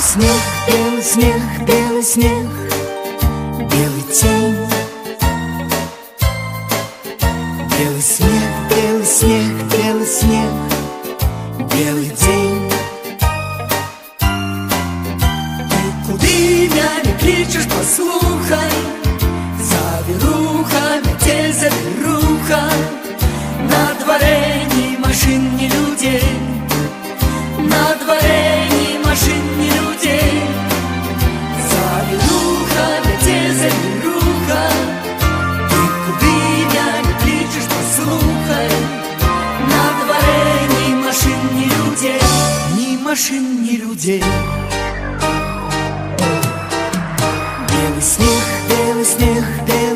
снег, белый снег, белый снег, белый тень. Белый снег, белый снег, белый снег, белый день. Ты куды меня кличешь, послухай, завируха, метель, завируха. На дворе ни машин, ни людей, на дворе ни машин, ни людей. Завируха, метель, завируха. Ты куды меня кличешь, послухай, на дворе ни машин, ни людей, ни машин, ни людей. Белый снег, белый снег, белый